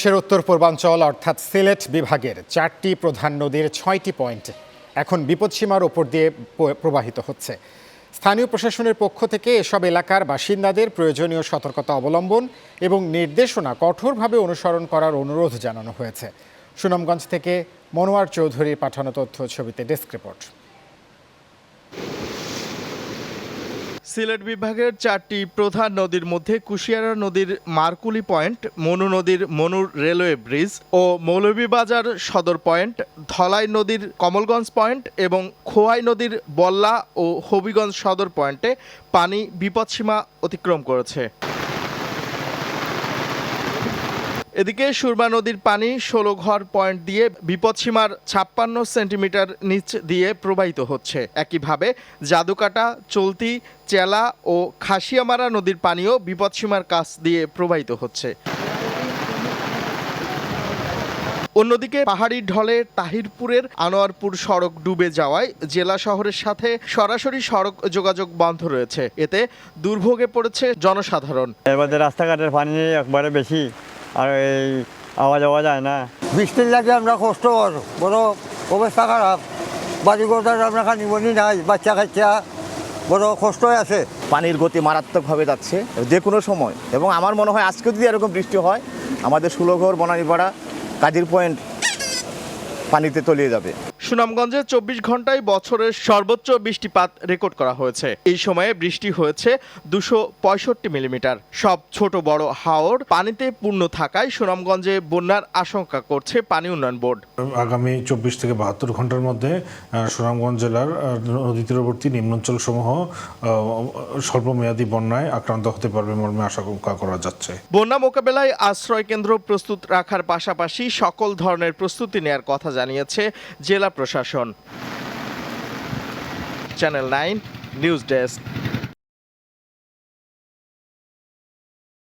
দেশের উত্তর পূর্বাঞ্চল অর্থাৎ সিলেট বিভাগের 4টি প্রধান নদীর 6টি পয়েন্ট এখন বিপদসীমার ওপর দিয়ে প্রবাহিত হচ্ছে। স্থানীয় প্রশাসনের পক্ষ থেকে এসব এলাকার বাসিন্দাদের প্রয়োজনীয় সতর্কতা অবলম্বন এবং নির্দেশনা কঠোরভাবে অনুসরণ করার অনুরোধ জানানো হয়েছে। সুনামগঞ্জ থেকে মনোয়ার চৌধুরীর পাঠানো তথ্য ছবিতে ডেস্ক রিপোর্ট। সিলেট বিভাগের 4টি প্রধান নদীর মধ্যে কুশিয়ারা নদীর মারকুলি পয়েন্ট, মনু নদীর মনুর রেলওয়ে ব্রিজ ও মৌলভীবাজার সদর পয়েন্ট, ধলাই নদীর কমলগঞ্জ পয়েন্ট এবং খোয়াই নদীর বল্লা ও হবিগঞ্জ সদর পয়েন্টে পানি বিপদসীমা অতিক্রম করেছে। এদিকে সুরমা নদীর পানি 16 ঘর পয়েন্ট দিয়ে বিপদসীমার 56 সেন্টিমিটার নিচ দিয়ে প্রবাহিত হচ্ছে। একইভাবে জাদুকাটা, চলতি, চেলা ও খাসিয়ামারা নদীর পানিও বিপদসীমার কাছ দিয়ে প্রবাহিত হচ্ছে। অন্যদিকে পাহাড়ি ঢলে তাহিরপুরের আনোয়ারপুর সড়ক ডুবে যাওয়ায় জেলা শহরের সাথে সরাসরি সড়ক যোগাযোগ বন্ধ রয়েছে। এতে দুর্ভোগে পড়েছে জনসাধারণ। এবার রাস্তাঘাটের পানি একবারে বেশি, আর এই আওয়া যাওয়া যায় না। বৃষ্টির লাগে আমরা কষ্ট, বড় অবস্থা খারাপ। বাড়ি ঘর আমরা খানিবনি নাই, বাচ্চা কাচ্চা বড় কষ্ট আছে। পানির গতি মারাত্মকভাবে যাচ্ছে যে কোনো সময়, এবং আমার মনে হয় আজকে যদি এরকম বৃষ্টি হয় আমাদের ষোলঘর, বনানীপাড়া, কাদির পয়েন্ট পানিতে তলিয়ে যাবে। সুনামগঞ্জে 24 ঘন্টায় বছরের সর্বোচ্চ বৃষ্টিপাত রেকর্ড করা হয়েছে। এই সময়ে বৃষ্টি হয়েছে 265 মিলিমিটার। সব ছোট বড় হাওর পানিতে পূর্ণ থাকায় সুনামগঞ্জে বন্যার আশঙ্কা করছে পানি উন্নয়ন বোর্ড। আগামী 24 থেকে 72 ঘন্টার মধ্যে সুনামগঞ্জ জেলার নদী তীরবর্তী নিম্নাঞ্চল সমূহ স্বল্পমেয়াদী বন্যায় আক্রান্ত হতে পারবে মর্মে আশঙ্কা করা যাচ্ছে। বন্যা মোকাবেলায় আশ্রয় কেন্দ্র প্রস্তুত রাখার পাশাপাশি সকল ধরনের প্রস্তুতি নেয়ার কথা জানিয়েছে জেলা প্রশাসন। Channel 9 news desk.